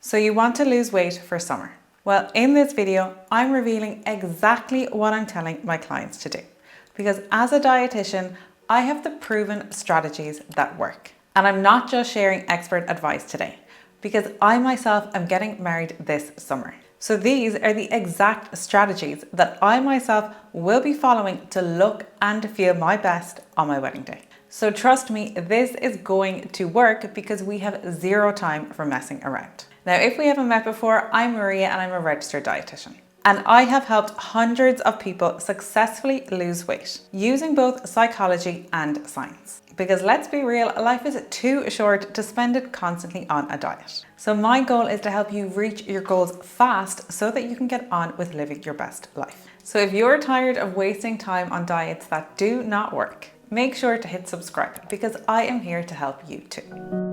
So you want to lose weight for summer? Well, in this video, I'm revealing exactly what I'm telling my clients to do. Because as a dietitian, I have the proven strategies that work. And I'm not just sharing expert advice today, because I myself am getting married this summer. So these are the exact strategies that I myself will be following to look and feel my best on my wedding day. So trust me, this is going to work because we have zero time for messing around. Now, if we haven't met before, I'm Maria and I'm a registered dietitian. And I have helped hundreds of people successfully lose weight using both psychology and science. Because let's be real, life is too short to spend it constantly on a diet. So my goal is to help you reach your goals fast so that you can get on with living your best life. So if you're tired of wasting time on diets that do not work, make sure to hit subscribe because I am here to help you too.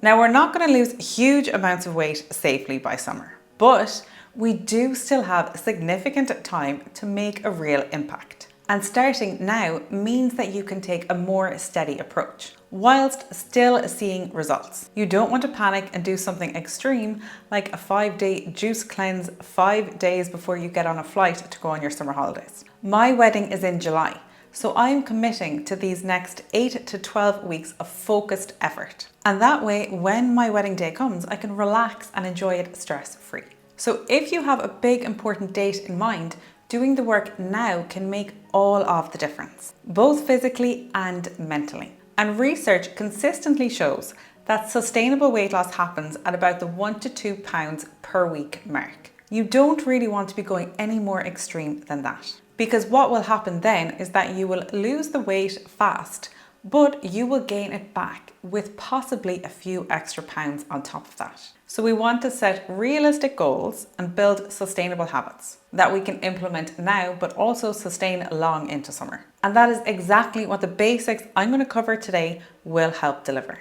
Now, we're not going to lose huge amounts of weight safely by summer, but we do still have significant time to make a real impact. And starting now means that you can take a more steady approach whilst still seeing results. You don't want to panic and do something extreme like a 5-day juice cleanse 5 days before you get on a flight to go on your summer holidays. My wedding is in July, so I'm committing to these next 8 to 12 weeks of focused effort. And that way, when my wedding day comes, I can relax and enjoy it stress-free. So if you have a big important date in mind, doing the work now can make all of the difference, both physically and mentally. And research consistently shows that sustainable weight loss happens at about the 1 to 2 pounds per week mark. You don't really want to be going any more extreme than that. Because what will happen then is that you will lose the weight fast, but you will gain it back with possibly a few extra pounds on top of that. So we want to set realistic goals and build sustainable habits that we can implement now, but also sustain long into summer. And that is exactly what the basics I'm going to cover today will help deliver.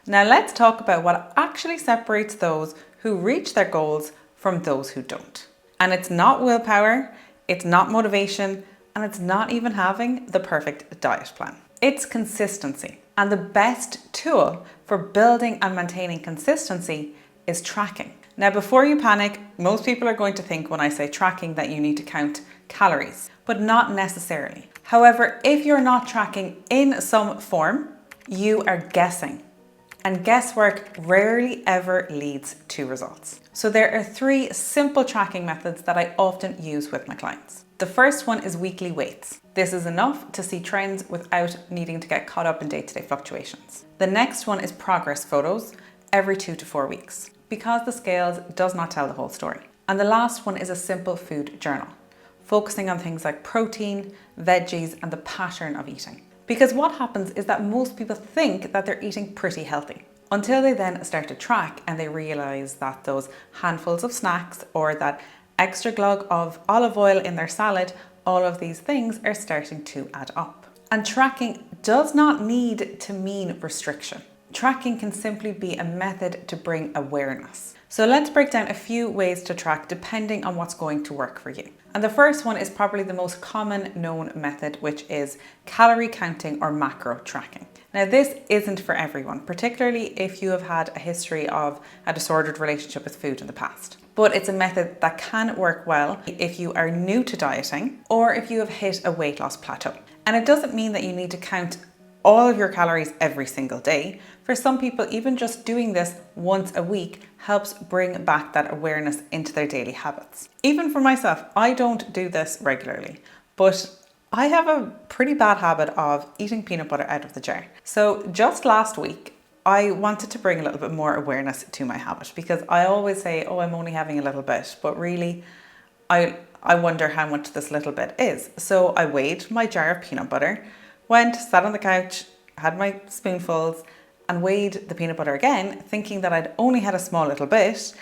Now let's talk about what actually separates those who reach their goals from those who don't. And it's not willpower, it's not motivation, and it's not even having the perfect diet plan. It's consistency. And the best tool for building and maintaining consistency is tracking. Now, before you panic, most people are going to think when I say tracking that you need to count calories, but not necessarily. However, if you're not tracking in some form, you are guessing. And guesswork rarely ever leads to results. So there are 3 simple tracking methods that I often use with my clients. The first one is weekly weights. This is enough to see trends without needing to get caught up in day-to-day fluctuations. The next one is progress photos every 2 to 4 weeks, because the scales does not tell the whole story. And the last one is a simple food journal, focusing on things like protein, veggies, and the pattern of eating. Because what happens is that most people think that they're eating pretty healthy until they then start to track and they realize that those handfuls of snacks or that extra glug of olive oil in their salad, all of these things are starting to add up. And tracking does not need to mean restriction. Tracking can simply be a method to bring awareness. So let's break down a few ways to track depending on what's going to work for you. And the first one is probably the most common known method, which is calorie counting or macro tracking. Now, this isn't for everyone, particularly if you have had a history of a disordered relationship with food in the past. But it's a method that can work well if you are new to dieting or if you have hit a weight loss plateau. And it doesn't mean that you need to count all of your calories every single day. For some people, even just doing this once a week helps bring back that awareness into their daily habits. Even for myself, I don't do this regularly, but I have a pretty bad habit of eating peanut butter out of the jar. So just last week, I wanted to bring a little bit more awareness to my habit because I always say, oh, I'm only having a little bit, but really I wonder how much this little bit is. So I weighed my jar of peanut butter, went, sat on the couch, had my spoonfuls and weighed the peanut butter again, thinking that I'd only had a small little bit.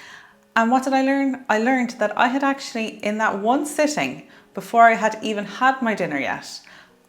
And what did I learn? I learned that I had actually, in that one sitting, before I had even had my dinner yet,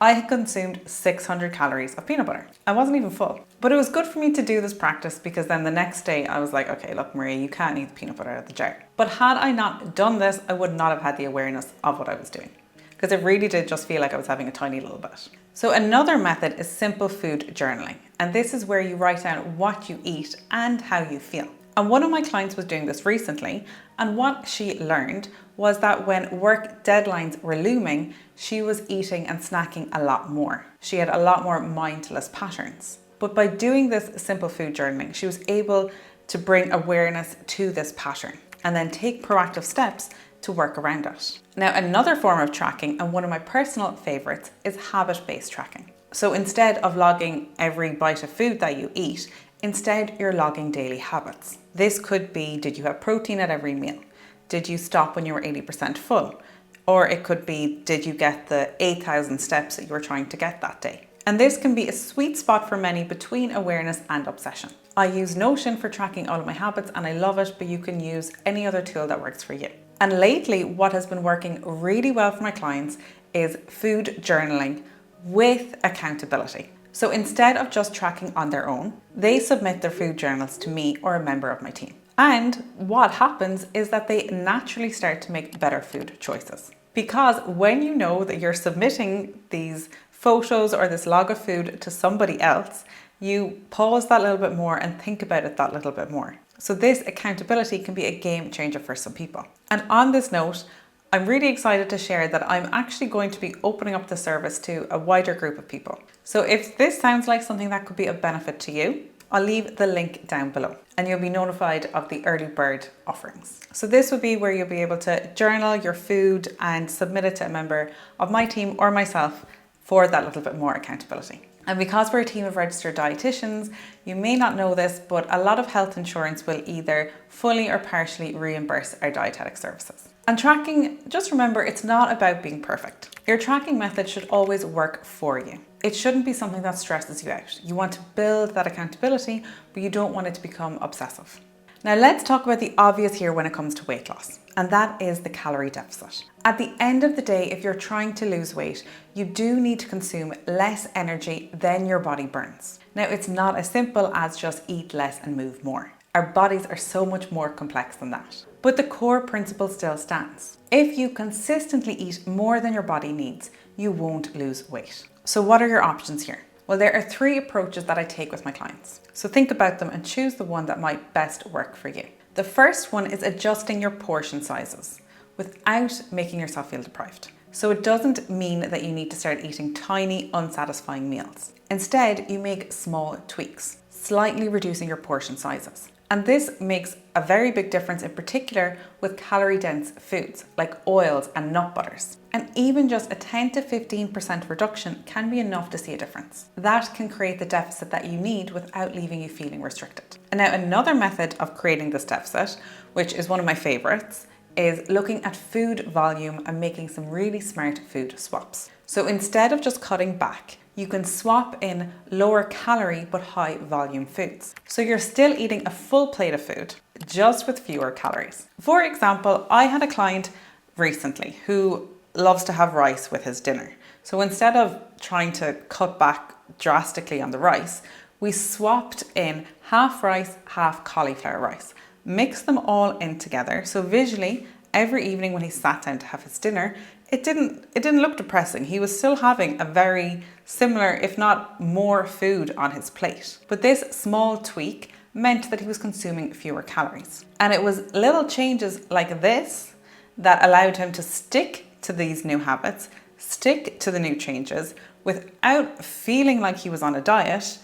I had consumed 600 calories of peanut butter. I wasn't even full. But it was good for me to do this practice because then the next day I was like, okay, look, Maria, you can't eat the peanut butter out of the jar. But had I not done this, I would not have had the awareness of what I was doing, because it really did just feel like I was having a tiny little bit. So another method is simple food journaling. And this is where you write down what you eat and how you feel. And one of my clients was doing this recently, and what she learned was that when work deadlines were looming, she was eating and snacking a lot more. She had a lot more mindless patterns. But by doing this simple food journaling, she was able to bring awareness to this pattern and then take proactive steps to work around it. Now, another form of tracking, and one of my personal favorites, is habit-based tracking. So instead of logging every bite of food that you eat, instead you're logging daily habits. This could be, did you have protein at every meal? Did you stop when you were 80% full? Or it could be, did you get the 8,000 steps that you were trying to get that day? And this can be a sweet spot for many between awareness and obsession. I use Notion for tracking all of my habits and I love it, but you can use any other tool that works for you. And lately, what has been working really well for my clients is food journaling with accountability. So instead of just tracking on their own, they submit their food journals to me or a member of my team. And what happens is that they naturally start to make better food choices. Because when you know that you're submitting these photos or this log of food to somebody else, you pause that little bit more and think about it that little bit more. So this accountability can be a game changer for some people. And on this note, I'm really excited to share that I'm actually going to be opening up the service to a wider group of people. So if this sounds like something that could be of benefit to you, I'll leave the link down below and you'll be notified of the early bird offerings. So this will be where you'll be able to journal your food and submit it to a member of my team or myself for that little bit more accountability. And because we're a team of registered dietitians, you may not know this, but a lot of health insurance will either fully or partially reimburse our dietetic services. And tracking, just remember, it's not about being perfect. Your tracking method should always work for you. It shouldn't be something that stresses you out. You want to build that accountability, but you don't want it to become obsessive. Now let's talk about the obvious here when it comes to weight loss, and that is the calorie deficit. At the end of the day, if you're trying to lose weight, you do need to consume less energy than your body burns. Now, it's not as simple as just eat less and move more. Our bodies are so much more complex than that. But the core principle still stands. If you consistently eat more than your body needs, you won't lose weight. So what are your options here? Well, there are 3 approaches that I take with my clients. So think about them and choose the one that might best work for you. The first one is adjusting your portion sizes without making yourself feel deprived. So it doesn't mean that you need to start eating tiny, unsatisfying meals. Instead, you make small tweaks, slightly reducing your portion sizes. And this makes a very big difference, in particular with calorie-dense foods like oils and nut butters. And even just a 10 to 15% reduction can be enough to see a difference. That can create the deficit that you need without leaving you feeling restricted. And now another method of creating this deficit, which is one of my favorites, is looking at food volume and making some really smart food swaps. So instead of just cutting back, you can swap in lower calorie but high volume foods. So you're still eating a full plate of food, just with fewer calories. For example, I had a client recently who loves to have rice with his dinner. So instead of trying to cut back drastically on the rice, we swapped in half rice, half cauliflower rice. Mixed them all in together. So visually, every evening when he sat down to have his dinner, it didn't look depressing. He was still having a very similar, if not more, food on his plate. But this small tweak meant that he was consuming fewer calories. And it was little changes like this that allowed him to stick to these new habits, stick to the new changes without feeling like he was on a diet,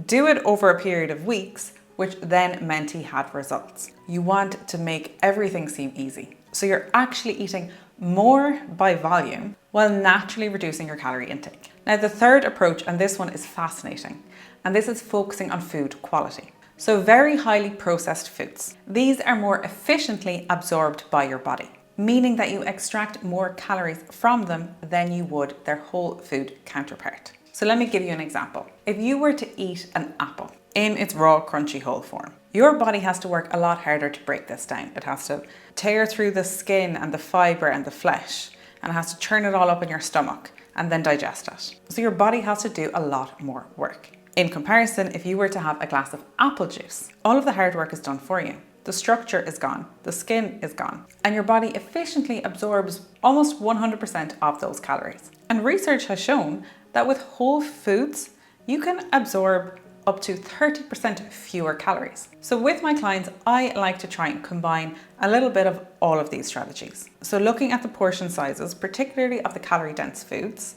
do it over a period of weeks, which then meant he had results. You want to make everything seem easy. So you're actually eating more by volume while naturally reducing your calorie intake. Now the third approach, and this one is fascinating, and this is focusing on food quality. So very highly processed foods. These are more efficiently absorbed by your body, meaning that you extract more calories from them than you would their whole food counterpart. So let me give you an example. If you were to eat an apple in its raw, crunchy whole form, your body has to work a lot harder to break this down. It has to tear through the skin and the fiber and the flesh, and it has to churn it all up in your stomach and then digest it. So your body has to do a lot more work. In comparison, if you were to have a glass of apple juice, all of the hard work is done for you. The structure is gone, the skin is gone, and your body efficiently absorbs almost 100% of those calories. And research has shown that with whole foods, you can absorb up to 30% fewer calories. So with my clients, I like to try and combine a little bit of all of these strategies. So looking at the portion sizes, particularly of the calorie dense foods,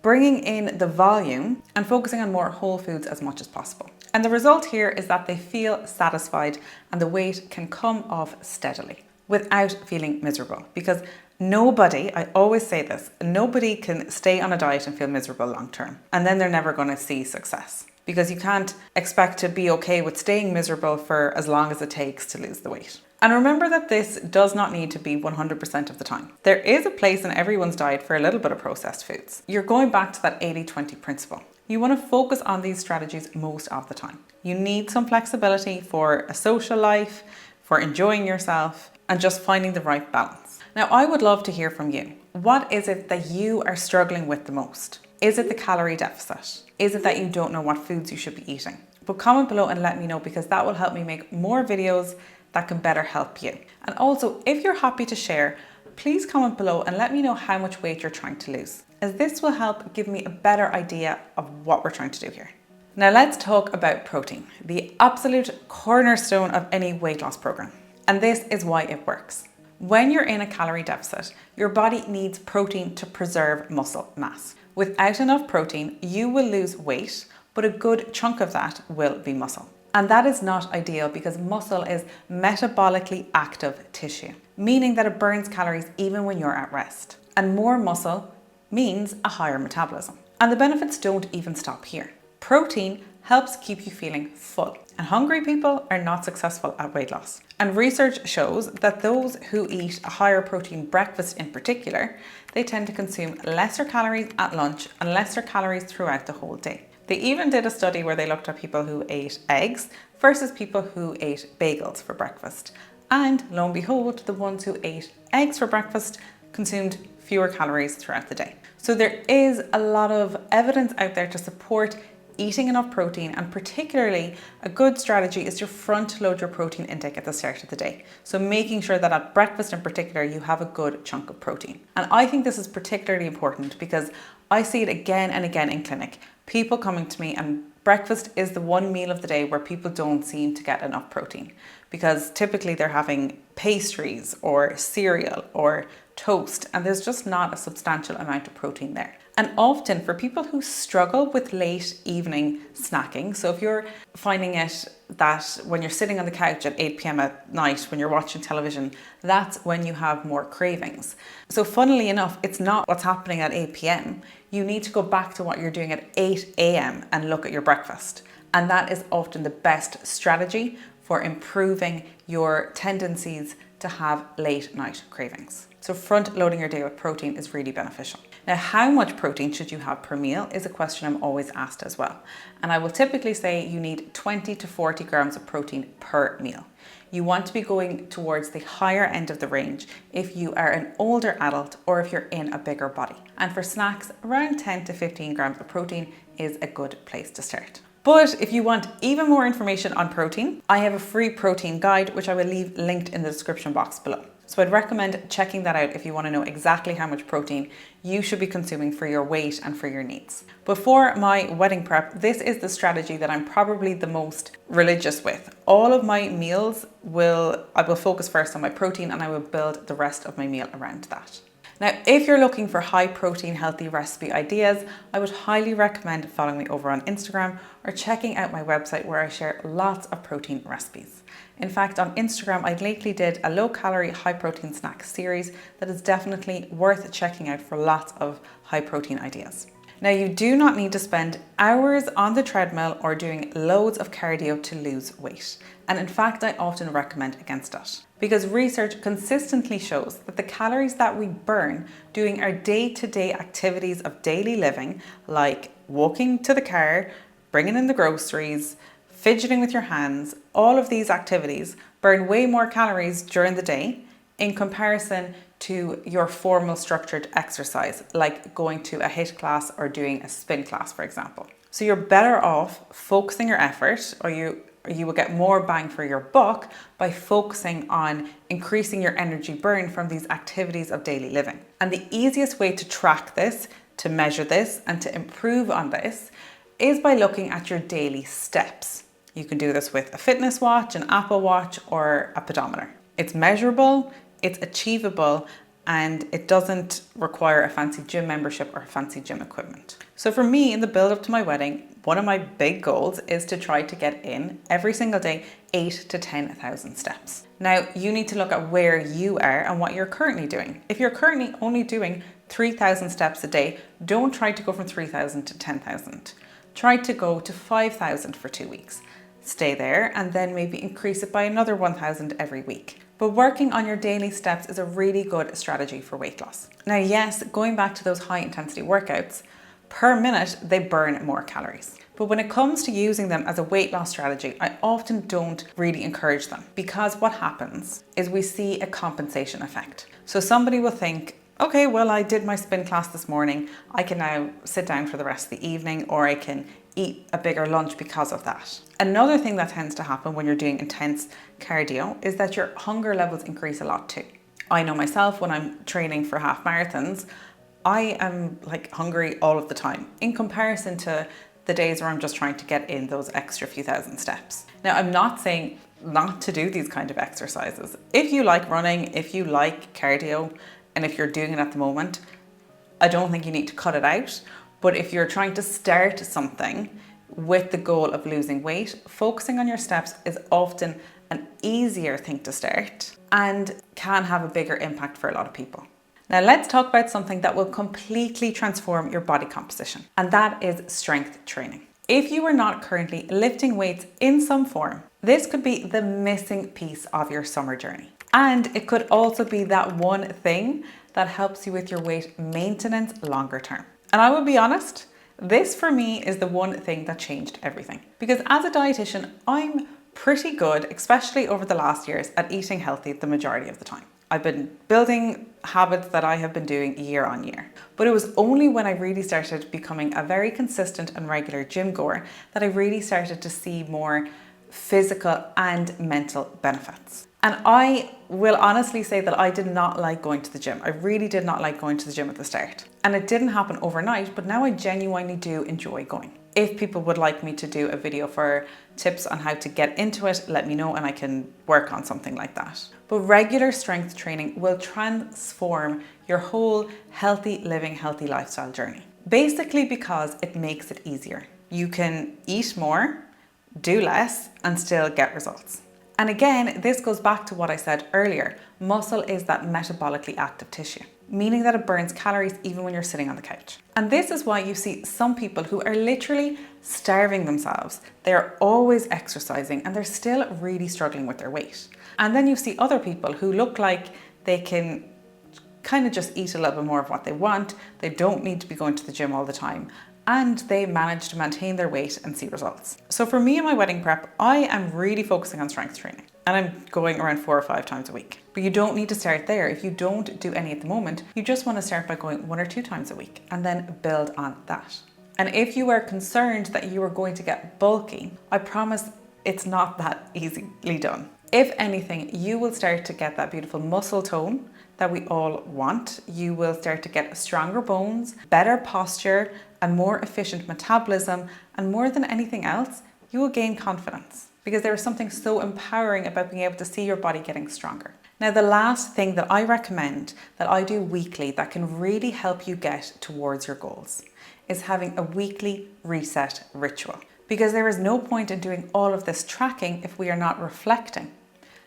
bringing in the volume and focusing on more whole foods as much as possible. And the result here is that they feel satisfied and the weight can come off steadily without feeling miserable, because nobody, I always say this, nobody can stay on a diet and feel miserable long term, and then they're never going to see success, because you can't expect to be okay with staying miserable for as long as it takes to lose the weight. And remember that this does not need to be 100% of the time. There is a place in everyone's diet for a little bit of processed foods. You're going back to that 80-20 principle. You want to focus on these strategies most of the time. You need some flexibility for a social life, for enjoying yourself, and just finding the right balance. Now, I would love to hear from you. What is it that you are struggling with the most? Is it the calorie deficit? Is it that you don't know what foods you should be eating? But comment below and let me know, because that will help me make more videos that can better help you. And also, if you're happy to share, please comment below and let me know how much weight you're trying to lose, as this will help give me a better idea of what we're trying to do here. Now let's talk about protein, the absolute cornerstone of any weight loss program. And this is why it works. When you're in a calorie deficit, your body needs protein to preserve muscle mass. Without enough protein, you will lose weight, but a good chunk of that will be muscle. And that is not ideal, because muscle is metabolically active tissue, meaning that it burns calories even when you're at rest. And more muscle means a higher metabolism. And the benefits don't even stop here. Protein helps keep you feeling full, and hungry people are not successful at weight loss. And research shows that those who eat a higher protein breakfast in particular, they tend to consume lesser calories at lunch and lesser calories throughout the whole day. They even did a study where they looked at people who ate eggs versus people who ate bagels for breakfast. And lo and behold, the ones who ate eggs for breakfast consumed fewer calories throughout the day. So there is a lot of evidence out there to support eating enough protein, and particularly a good strategy is to front load your protein intake at the start of the day. So making sure that at breakfast in particular, you have a good chunk of protein. And I think this is particularly important because I see it again and again in clinic. People coming to me, and breakfast is the one meal of the day where people don't seem to get enough protein, because typically they're having pastries or cereal or toast, and there's just not a substantial amount of protein there. And often for people who struggle with late evening snacking, so if you're finding it that when you're sitting on the couch at 8 p.m. at night, when you're watching television, that's when you have more cravings. So funnily enough, it's not what's happening at 8 p.m. You need to go back to what you're doing at 8 a.m. and look at your breakfast. And that is often the best strategy for improving your tendencies to have late night cravings. So front loading your day with protein is really beneficial. Now, how much protein should you have per meal is a question I'm always asked as well. And I will typically say you need 20 to 40 grams of protein per meal. You want to be going towards the higher end of the range if you are an older adult or if you're in a bigger body. And for snacks, around 10 to 15 grams of protein is a good place to start. But if you want even more information on protein, I have a free protein guide, which I will leave linked in the description box below. So I'd recommend checking that out if you want to know exactly how much protein you should be consuming for your weight and for your needs. But for my wedding prep, this is the strategy that I'm probably the most religious with. All of my meals I will focus first on my protein, and I will build the rest of my meal around that. Now, if you're looking for high protein, healthy recipe ideas, I would highly recommend following me over on Instagram or checking out my website, where I share lots of protein recipes. In fact, on Instagram, I lately did a low calorie, high protein snack series that is definitely worth checking out for lots of high protein ideas. Now, you do not need to spend hours on the treadmill or doing loads of cardio to lose weight. And in fact, I often recommend against it, because research consistently shows that the calories that we burn doing our day-to-day activities of daily living, like walking to the car, bringing in the groceries, fidgeting with your hands, all of these activities burn way more calories during the day in comparison to your formal structured exercise, like going to a HIIT class or doing a spin class, for example. So you're better off focusing your effort, or you will get more bang for your buck by focusing on increasing your energy burn from these activities of daily living. And the easiest way to track this, to measure this, and to improve on this is by looking at your daily steps. You can do this with a fitness watch, an Apple Watch, or a pedometer. It's measurable, it's achievable, and it doesn't require a fancy gym membership or fancy gym equipment. So for me, in the build up to my wedding, one of my big goals is to try to get in every single day 8,000 to 10,000 steps. Now, you need to look at where you are and what you're currently doing. If you're currently only doing 3,000 steps a day, don't try to go from 3,000 to 10,000. Try to go to 5,000 for 2 weeks. Stay there and then maybe increase it by another 1,000 every week. But working on your daily steps is a really good strategy for weight loss. Now, yes, going back to those high intensity workouts, per minute, they burn more calories. But when it comes to using them as a weight loss strategy, I often don't really encourage them, because what happens is we see a compensation effect. So somebody will think, okay, well, I did my spin class this morning. I can now sit down for the rest of the evening, or I can eat a bigger lunch because of that. Another thing that tends to happen when you're doing intense cardio is that your hunger levels increase a lot too. I know myself, when I'm training for half marathons, I am like hungry all of the time in comparison to the days where I'm just trying to get in those extra few thousand steps. Now, I'm not saying not to do these kind of exercises. If you like running, if you like cardio, and if you're doing it at the moment, I don't think you need to cut it out. But if you're trying to start something with the goal of losing weight, focusing on your steps is often an easier thing to start and can have a bigger impact for a lot of people. Now let's talk about something that will completely transform your body composition, and that is strength training. If you are not currently lifting weights in some form, this could be the missing piece of your summer journey. And it could also be that one thing that helps you with your weight maintenance longer term. And I will be honest, this for me is the one thing that changed everything. Because as a dietitian, I'm pretty good, especially over the last years, at eating healthy the majority of the time. I've been building habits that I have been doing year on year. But it was only when I really started becoming a very consistent and regular gym goer that I really started to see more physical and mental benefits. And I will honestly say that I did not like going to the gym. I really did not like going to the gym at the start. And it didn't happen overnight, but now I genuinely do enjoy going. If people would like me to do a video for tips on how to get into it, let me know and I can work on something like that. But regular strength training will transform your whole healthy living, healthy lifestyle journey. Basically because it makes it easier. You can eat more, do less, and still get results. And again, this goes back to what I said earlier. Muscle is that metabolically active tissue, meaning that it burns calories even when you're sitting on the couch. And this is why you see some people who are literally starving themselves. They're always exercising and they're still really struggling with their weight. And then you see other people who look like they can kind of just eat a little bit more of what they want. They don't need to be going to the gym all the time. And they manage to maintain their weight and see results. So for me and my wedding prep, I am really focusing on strength training and I'm going around 4 or 5 times a week. But you don't need to start there. If you don't do any at the moment, you just want to start by going 1 or 2 times a week and then build on that. And if you are concerned that you are going to get bulky, I promise it's not that easily done. If anything, you will start to get that beautiful muscle tone that we all want. You will start to get stronger bones, better posture, a more efficient metabolism, and more than anything else, you will gain confidence because there is something so empowering about being able to see your body getting stronger. Now, the last thing that I recommend that I do weekly that can really help you get towards your goals is having a weekly reset ritual, because there is no point in doing all of this tracking if we are not reflecting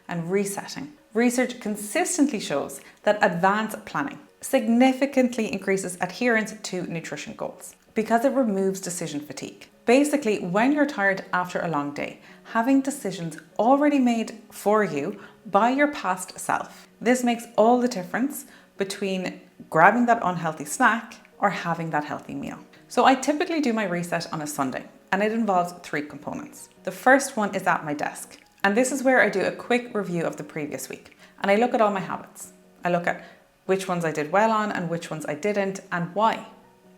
and resetting. Research consistently shows that advanced planning significantly increases adherence to nutrition goals because it removes decision fatigue. Basically, when you're tired after a long day, having decisions already made for you by your past self. This makes all the difference between grabbing that unhealthy snack or having that healthy meal. So I typically do my reset on a Sunday, and it involves 3 components. The first one is at my desk. And this is where I do a quick review of the previous week. And I look at all my habits. I look at which ones I did well on and which ones I didn't, and why.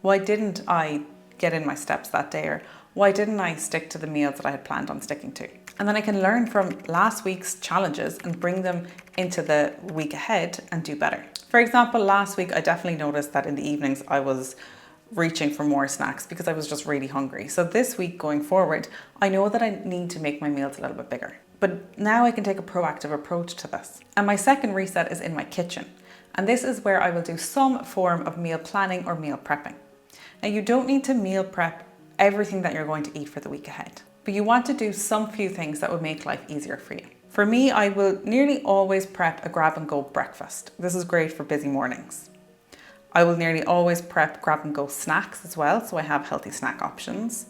Why didn't I get in my steps that day? Or why didn't I stick to the meals that I had planned on sticking to? And then I can learn from last week's challenges and bring them into the week ahead and do better. For example, last week I definitely noticed that in the evenings I was reaching for more snacks because I was just really hungry. So this week going forward, I know that I need to make my meals a little bit bigger. But now I can take a proactive approach to this. And my second reset is in my kitchen. And this is where I will do some form of meal planning or meal prepping. Now you don't need to meal prep everything that you're going to eat for the week ahead, but you want to do some few things that would make life easier for you. For me, I will nearly always prep a grab and go breakfast. This is great for busy mornings. I will nearly always prep grab and go snacks as well, so I have healthy snack options.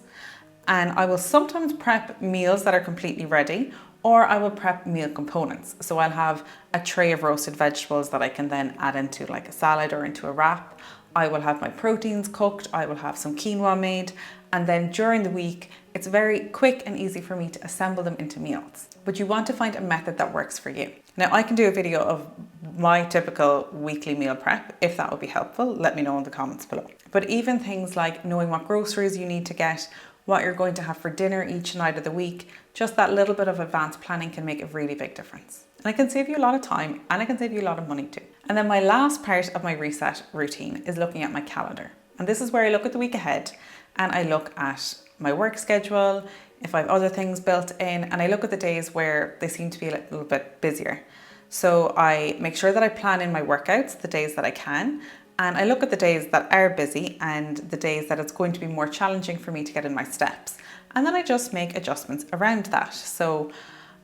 And I will sometimes prep meals that are completely ready, or I will prep meal components. So I'll have a tray of roasted vegetables that I can then add into like a salad or into a wrap. I will have my proteins cooked, I will have some quinoa made, and then during the week, it's very quick and easy for me to assemble them into meals. But you want to find a method that works for you. Now I can do a video of my typical weekly meal prep. If that would be helpful, let me know in the comments below. But even things like knowing what groceries you need to get, what you're going to have for dinner each night of the week, just that little bit of advanced planning can make a really big difference. And it can save you a lot of time and it can save you a lot of money too. And then my last part of my reset routine is looking at my calendar. And this is where I look at the week ahead and I look at my work schedule, if I have other things built in, and I look at the days where they seem to be a little bit busier. So I make sure that I plan in my workouts, the days that I can, and I look at the days that are busy and the days that it's going to be more challenging for me to get in my steps. And then I just make adjustments around that. So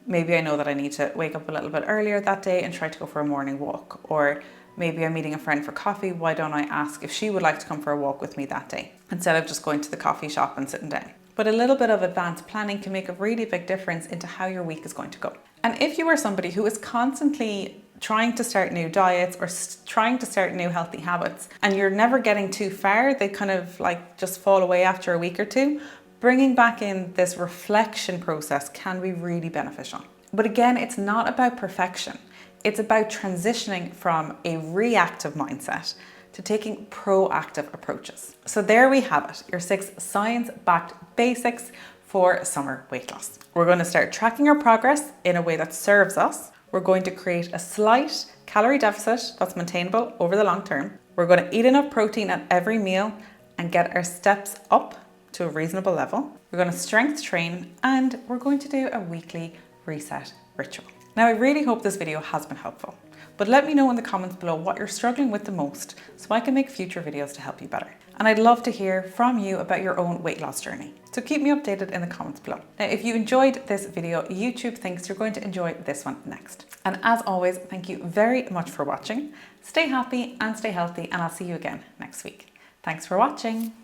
maybe I know that I need to wake up a little bit earlier that day and try to go for a morning walk. Or maybe I'm meeting a friend for coffee. Why don't I ask if she would like to come for a walk with me that day, instead of just going to the coffee shop and sitting down. But a little bit of advanced planning can make a really big difference into how your week is going to go. And if you are somebody who is constantly trying to start new diets or trying to start new healthy habits and you're never getting too far, they kind of like just fall away after a week or two, bringing back in this reflection process can be really beneficial. But again, it's not about perfection. It's about transitioning from a reactive mindset to taking proactive approaches. So there we have it, your 6 science-backed basics for summer weight loss. We're going to start tracking our progress in a way that serves us. We're going to create a slight calorie deficit that's maintainable over the long term. We're going to eat enough protein at every meal and get our steps up to a reasonable level. We're going to strength train and we're going to do a weekly reset ritual. Now, I really hope this video has been helpful, but let me know in the comments below what you're struggling with the most so I can make future videos to help you better. And I'd love to hear from you about your own weight loss journey. So keep me updated in the comments below. Now, if you enjoyed this video, YouTube thinks you're going to enjoy this one next. And as always, thank you very much for watching. Stay happy and stay healthy, and I'll see you again next week. Thanks for watching.